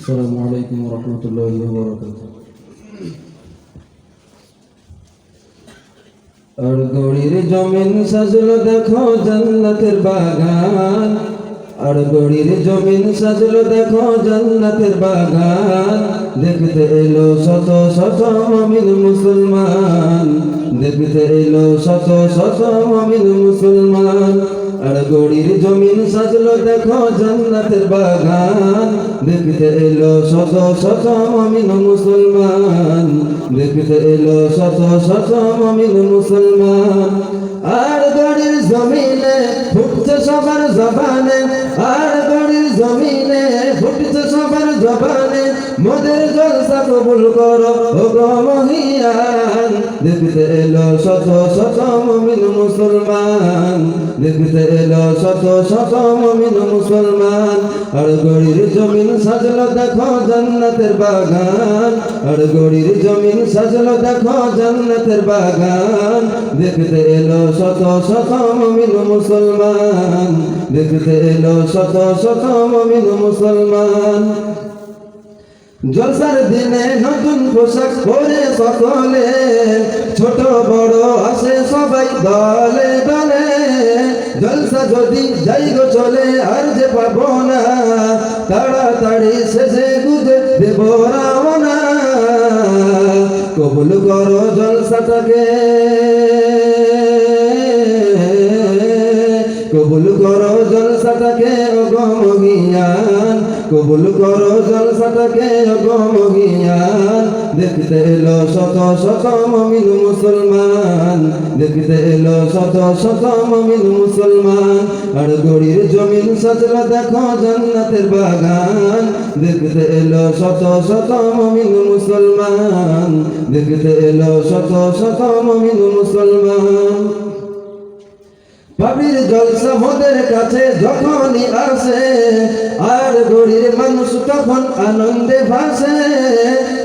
আসসালামু আলাইকুম ওয়া রাহমাতুল্লাহি ওয়া বারাকাতুহু। আর গড়ির জমিন সাজলো দেখো জান্নাতের বাগান, আর গড়ির জমিন সাজলো দেখো জান্নাতের বাগান। দেখতে এলো শত শত মুমিন মুসলমান, দেখতে এলো শত শত মুমিন মুসলমান। আর গড়ির জমিন সাজলো দেখো জান্নাতের বাগান, দেখতে এলো শত শত মুমিন মুসলমান, দেখতে এলো শত শত মুমিন মুসলমান। আর গড়ির জমিনে ফুটছে সবার জবানে, আর গড়ির জমিনে ফুটছে সবার জবানে, মোদের জলসা কবুল করো ও গো মহিয়ান। দেখতে এলো শত শত মুমিন মুসলমান, দেখতে এলো শত শত মুমিন মুসলমান। আর গড়ির জমিন সাজলো দেখো জান্নাতের বাগান, আর গড়ির জমিন সাজলো দেখো জান্নাতের বাগান। দেখতে এলো শত শত মুমিন মুসলমান, দেখতে এলো শত শত মুমিন মুসলমান। জলসার দিনে নতুন পোশাক পরে সকলে, ছোট বড় আসে সবাই দলে দলে। জলসা যদি যাইগো চলে আর যে পাবো না, তাড়াতাড়ি শেষে গুজে দেব রওনা। কবুল করো জলসাটাকে, কবুল করো জলসাটাকে ও গো মহিয়ান, কবুল করো জলসাটাকে ও গো মহিয়ান। দেখতে এলো শত শত মুমিন মুসলমান, দেখতে এলো শত শত মুমিন মুসলমান। আর গড়ির জমিন সাজলো দেখো জান্নাতের বাগান, দেখতে এলো শত শত মুমিন মুসলমান, দেখতে এলো শত শত মুমিন মুসলমান। পাপির জলসা মোদের কাছে যখনই আসে, আর গড়ির মানুষ তখন আনন্দে ভাসে।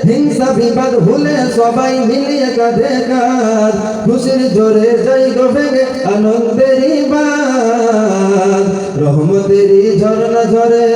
হিংসা বিবাদ ভুলে সবাই মিলিয়ে কাঁধে কাঁধ, খুশির জোরে যাই গো ভেঙে আনন্দেরই বাঁধ। রহমতেরই ঝরনা ঝরে,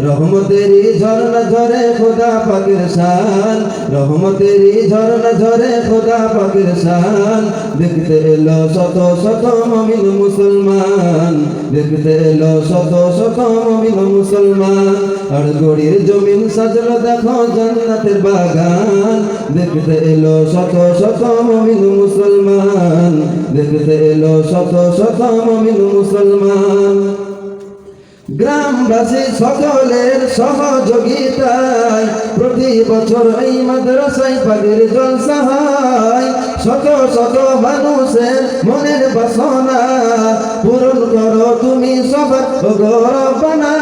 রহমতেরই ঝরনা ঝরে খোদা পাকের শান, রহমতেরই ঝরনা ঝরে খোদা পাকের শান। দেখতে এলো শত শত মুমিন মুসলমান, দেখতে এলো শত শত মুমিন মুসলমান। আর গড়ির জমিন সাজলো দেখো জান্নাতের বাগান, দেখতে এলো শত শত মুমিন মুসলমান, দেখতে এলো শত শত মুমিন মুসলমান। গ্রামবাসী সকলের সহযোগিতায় প্রতি বছর এই মাদ্রাসায় পাকের জলসা হয়। শত শত মানুষের মনের বাসনা পূরণ করো তুমি সবার গৌরবনা।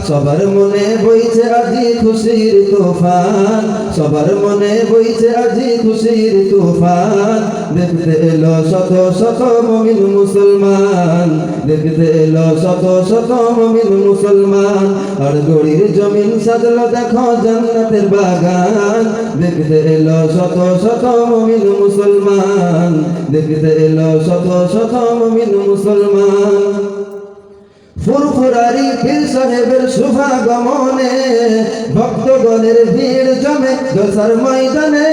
সবার মনে বইছে আজি খুশির তুফান, সবার মনে বইছে আজি খুশির তুফান। দেখতে এলো শত শত মুমিন মুসলমান, দেখতে এলো শত শত মুমিন মুসলমান। আর গড়ির জমিন সাজলো দেখো জান্নাতের বাগান, দেখতে এলো শত শত মুমিন মুসলমান, দেখতে এলো শত শত মুমিন মুসলমান। ফুরফুরারি পীর সাহেবের শুভাগমনে ভক্তগণের ভিড় জমে জলসার ময়দানে।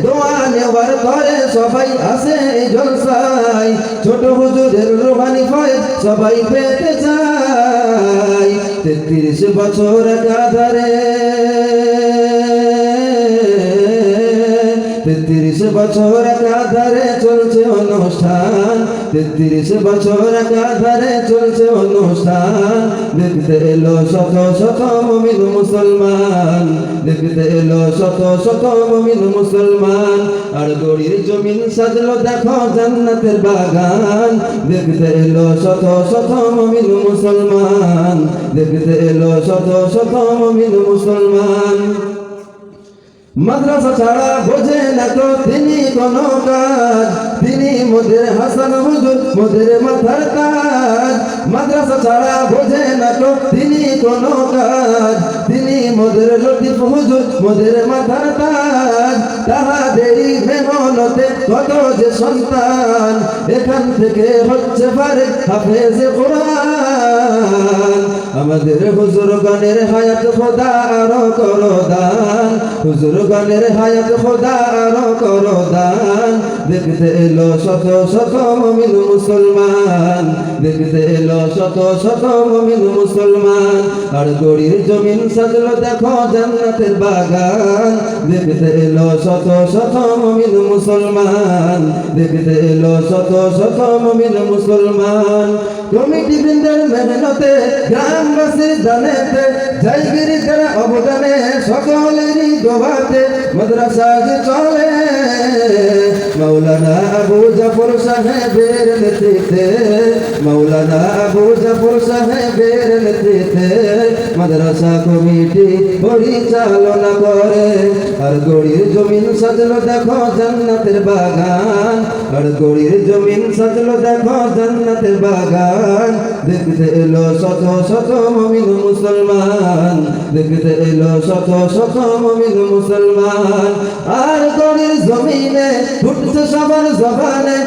দোয়া নেওয়ার পরে সবাই আসে এই জলসায়, ছোট হুজুরের রুহানি ফয়েজ সবাই পেতে চায়। 33 বছর একাধারে, 33 বছর একাধারে চলছে অনুষ্ঠান, 33 বছর একাধারে চলছে অনুষ্ঠান। দেখতে এলো শত শত মুমিন মুসলমান, দেখতে এলো শত শত মুমিন মুসলমান। আর গড়ির জমিন সাজলো দেখো জান্নাতের বাগান, দেখতে এলো শত শত মুমিন মুসলমান, দেখতে এলো শত শত মুমিন মুসলমান। মাদ্রাসা ছাড়া বোঝে না তো তিনি কোনো কাজ, তিনি মোদের হাসান হুজুর মোদের মাথার তাজ। মাদ্রাসা ছাড়া বোঝে না তো তিনি কোনো কাজ, তিনি মোদের লতিফ হুজুর মোদের মাথার তাজ। তাহাদেরই মেহনতে কত যে সন্তান, এখান থেকে হচ্ছে পারে হাফেজে কোরআন। আমাদের হুজুর গানের হায়াত খোদা আরো করো দান, হুজুর গানের হায়াত খোদা আরো করো দান। দেখতে এলো শত শত মুমিন মুসলমান, দেখতে এলো শত শত মুমিন মুসলমান। আর গড়ির জমিন সাজলো দেখো জান্নাতের বাগান, দেখতে এলো শত শত মুমিন মুসলমান, দেখতে এলো শত শত মুমিন মুসলমান। কমিটি বৃন্দের মেহনতে গ্রামবাসীর দানেতে জায়গিরিদের অবদানে সকলেরই দোয়াতে মাদ্রাসা যে চলে। মৌলানা আবু জাফর সাহেবের নেতৃত্বে, মৌলানা আবু জাফর সাহেবের নেতৃত্বে মাদ্রাসা কমিটি পরিচালনা করে। আর গড়ির জমিন সাজলো দেখো জান্নাতের বাগান, আর গড়ির জমিন সাজলো দেখো জান্নাতের বাগান। দেখতে এলো শত শত মুমিন মুসলমান, দেখতে এলো শত শত মুমিন মুসলমান। আর গড়ির জমিনে ফুটছে সবার জবানে,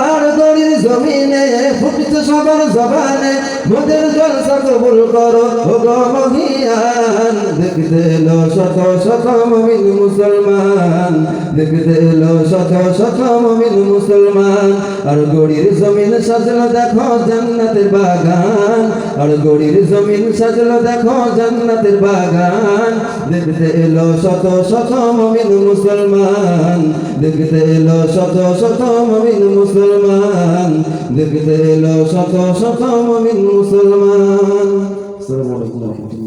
আর গড়ির জমিনে ফুটছে সবার জবানে মোদের জলসা কবুল করো ও গো মহিয়ান। দেখতে এলো শত শত মুমিন মুসলমান, দেখতে এলো শত শত মুমিন মুসলমান। আর গড়ির জমিন সাজলো দেখো জান্নাতের বাগান, আর গড়ির জমিন সাজলো দেখো জান্নাতের বাগান। দেখতে এলো শত শত মুমিন মুসলমান, দেখতে এলো শত শত মুমিন মুসলমান, দেখতে এলো শত শত মুমিন মুসলমান। আসসালামু আলাইকুম ওয়া রাহমাতুল্লাহ।